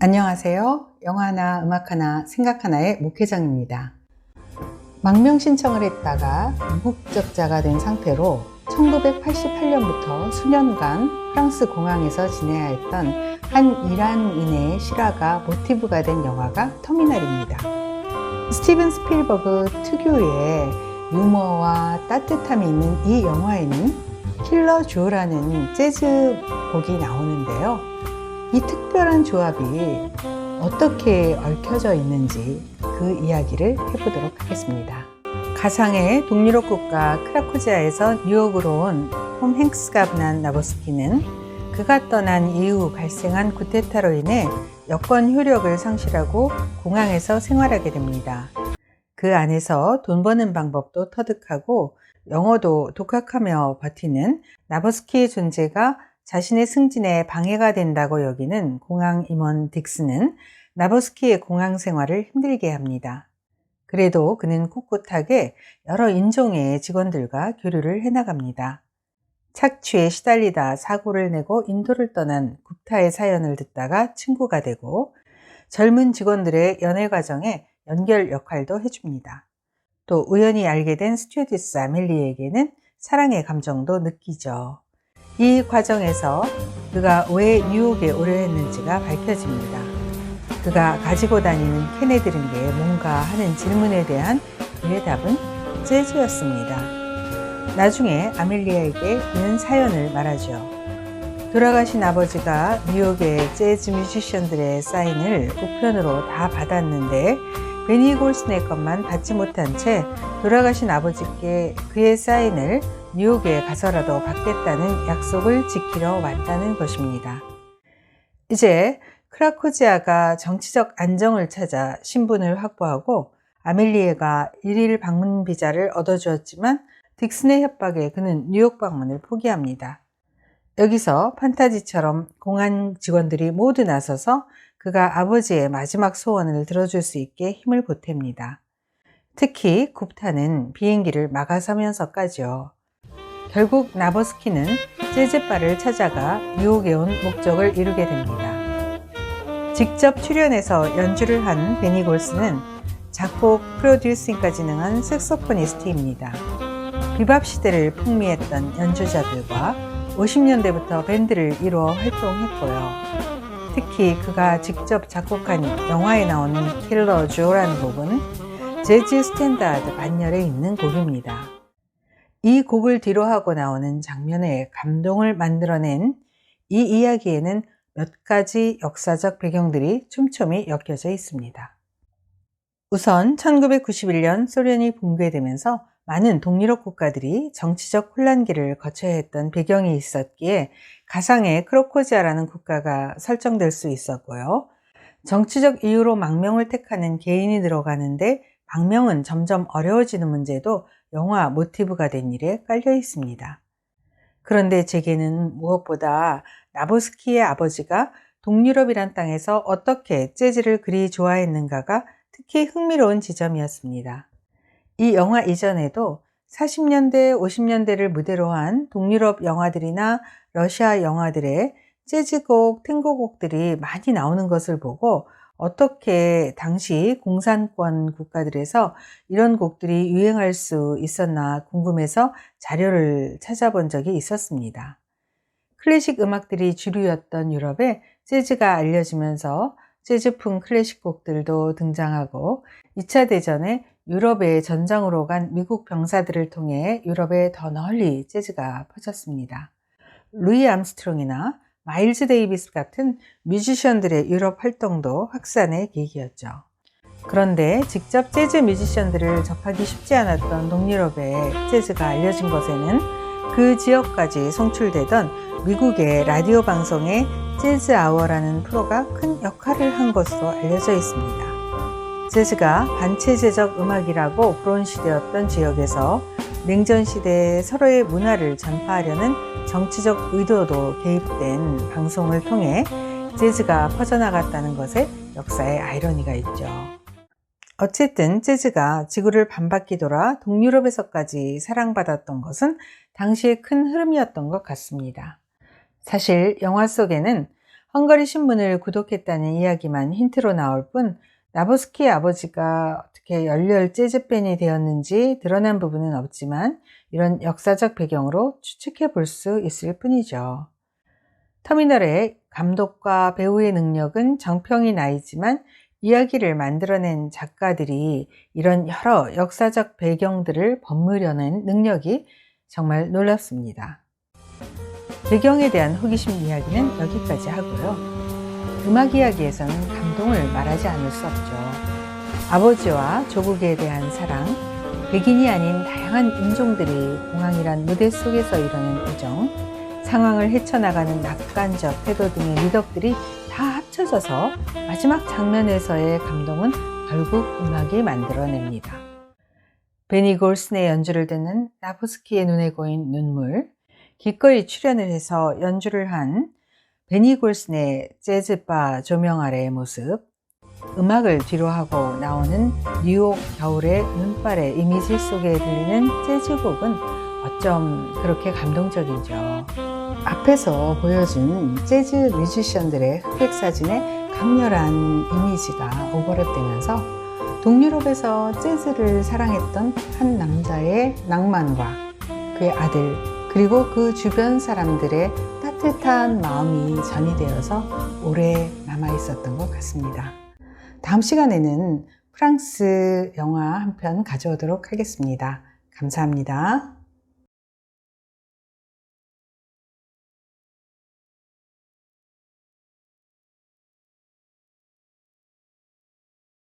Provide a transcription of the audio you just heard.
안녕하세요. 영화 하나, 음악 하나, 생각 하나의 목회장입니다. 망명 신청을 했다가 무국적자가 된 상태로 1988년부터 수년간 프랑스 공항에서 지내야 했던 한 이란인의 실화가 모티브가 된 영화가 터미널입니다. 스티븐 스필버그 특유의 유머와 따뜻함이 있는 이 영화에는 킬러 조라는 재즈 곡이 나오는데요. 이 특별한 조합이 어떻게 얽혀져 있는지 그 이야기를 해보도록 하겠습니다. 가상의 동유럽 국가 크라쿠지아에서 뉴욕으로 온 톰 행스가 분한 나보스키는 그가 떠난 이후 발생한 쿠데타로 인해 여권 효력을 상실하고 공항에서 생활하게 됩니다. 그 안에서 돈 버는 방법도 터득하고 영어도 독학하며 버티는 나보스키의 존재가 자신의 승진에 방해가 된다고 여기는 공항 임원 딕스는 나보스키의 공항 생활을 힘들게 합니다. 그래도 그는 꿋꿋하게 여러 인종의 직원들과 교류를 해나갑니다. 착취에 시달리다 사고를 내고 인도를 떠난 굽타의 사연을 듣다가 친구가 되고 젊은 직원들의 연애 과정에 연결 역할도 해줍니다. 또 우연히 알게 된 스튜어디스 아멜리에게는 사랑의 감정도 느끼죠. 이 과정에서 그가 왜 뉴욕에 오려 했는지가 밝혀집니다. 그가 가지고 다니는 캔에 들은 게 뭔가 하는 질문에 대한 그의 답은 재즈였습니다. 나중에 아멜리아에게 그는 사연을 말하죠. 돌아가신 아버지가 뉴욕의 재즈 뮤지션들의 사인을 우편으로 다 받았는데 베니 골슨의 것만 받지 못한 채 돌아가신 아버지께 그의 사인을 뉴욕에 가서라도 받겠다는 약속을 지키러 왔다는 것입니다. 이제 크라쿠지아가 정치적 안정을 찾아 신분을 확보하고 아멜리에가 일일 방문 비자를 얻어주었지만 딕슨의 협박에 그는 뉴욕 방문을 포기합니다. 여기서 판타지처럼 공항 직원들이 모두 나서서 그가 아버지의 마지막 소원을 들어줄 수 있게 힘을 보탭니다. 특히 굽타는 비행기를 막아서면서까지요. 결국 나보스키는 재즈바를 찾아가 뉴욕에 온 목적을 이루게 됩니다. 직접 출연해서 연주를 한 베니 골슨은 작곡, 프로듀싱까지 능한 색소포니스트입니다. 비밥 시대를 풍미했던 연주자들과 50년대부터 밴드를 이루어 활동했고요. 특히 그가 직접 작곡한 영화에 나오는 킬러 조라는 곡은 재즈 스탠다드 반열에 있는 곡입니다. 이 곡을 뒤로하고 나오는 장면에 감동을 만들어낸 이 이야기에는 몇 가지 역사적 배경들이 촘촘히 엮여져 있습니다. 우선 1991년 소련이 붕괴되면서 많은 동유럽 국가들이 정치적 혼란기를 거쳐야 했던 배경이 있었기에 가상의 크라쿠지아라는 국가가 설정될 수 있었고요. 정치적 이유로 망명을 택하는 개인이 늘어가는데 망명은 점점 어려워지는 문제도 영화 모티브가 된 일에 깔려 있습니다. 그런데 제게는 무엇보다 나보스키의 아버지가 동유럽이란 땅에서 어떻게 재즈를 그리 좋아했는가가 특히 흥미로운 지점이었습니다. 이 영화 이전에도 40년대, 50년대를 무대로 한 동유럽 영화들이나 러시아 영화들의 재즈곡, 탱고곡들이 많이 나오는 것을 보고 어떻게 당시 공산권 국가들에서 이런 곡들이 유행할 수 있었나 궁금해서 자료를 찾아본 적이 있었습니다. 클래식 음악들이 주류였던 유럽에 재즈가 알려지면서 재즈풍 클래식 곡들도 등장하고 2차 대전에 유럽의 전장으로 간 미국 병사들을 통해 유럽에 더 널리 재즈가 퍼졌습니다. 루이 암스트롱이나 마일즈 데이비스 같은 뮤지션들의 유럽 활동도 확산의 계기였죠. 그런데 직접 재즈 뮤지션들을 접하기 쉽지 않았던 동유럽의 재즈가 알려진 것에는 그 지역까지 송출되던 미국의 라디오 방송의 재즈 아워라는 프로가 큰 역할을 한 것으로 알려져 있습니다. 재즈가 반체제적 음악이라고 불온시되었던 지역에서 냉전 시대에 서로의 문화를 전파하려는 정치적 의도도 개입된 방송을 통해 재즈가 퍼져나갔다는 것에 역사의 아이러니가 있죠. 어쨌든 재즈가 지구를 반바퀴 돌아 동유럽에서까지 사랑받았던 것은 당시의 큰 흐름이었던 것 같습니다. 사실 영화 속에는 헝가리 신문을 구독했다는 이야기만 힌트로 나올 뿐 나보스키의 아버지가 어떻게 열렬 재즈 팬이 되었는지 드러난 부분은 없지만 이런 역사적 배경으로 추측해 볼 수 있을 뿐이죠. 터미널의 감독과 배우의 능력은 정평이 나이지만 이야기를 만들어낸 작가들이 이런 여러 역사적 배경들을 버무려낸 능력이 정말 놀랍습니다. 배경에 대한 호기심 이야기는 여기까지 하고요. 음악 이야기에서는 감동을 말하지 않을 수 없죠. 아버지와 조국에 대한 사랑, 백인이 아닌 다양한 인종들이 공항이란 무대 속에서 이루는 우정, 상황을 헤쳐나가는 낙관적 태도 등의 미덕들이 다 합쳐져서 마지막 장면에서의 감동은 결국 음악이 만들어냅니다. 베니 골슨의 연주를 듣는 나보스키의 눈에 고인 눈물, 기꺼이 출연을 해서 연주를 한 베니 골슨의 재즈바 조명 아래의 모습, 음악을 뒤로하고 나오는 뉴욕 겨울의 눈발의 이미지 속에 들리는 재즈곡은 어쩜 그렇게 감동적이죠. 앞에서 보여준 재즈 뮤지션들의 흑백 사진에 강렬한 이미지가 오버랩되면서 동유럽에서 재즈를 사랑했던 한 남자의 낭만과 그의 아들 그리고 그 주변 사람들의 따뜻한 마음이 전이되어서 오래 남아 있었던 것 같습니다. 다음 시간에는 프랑스 영화 한 편 가져오도록 하겠습니다. 감사합니다.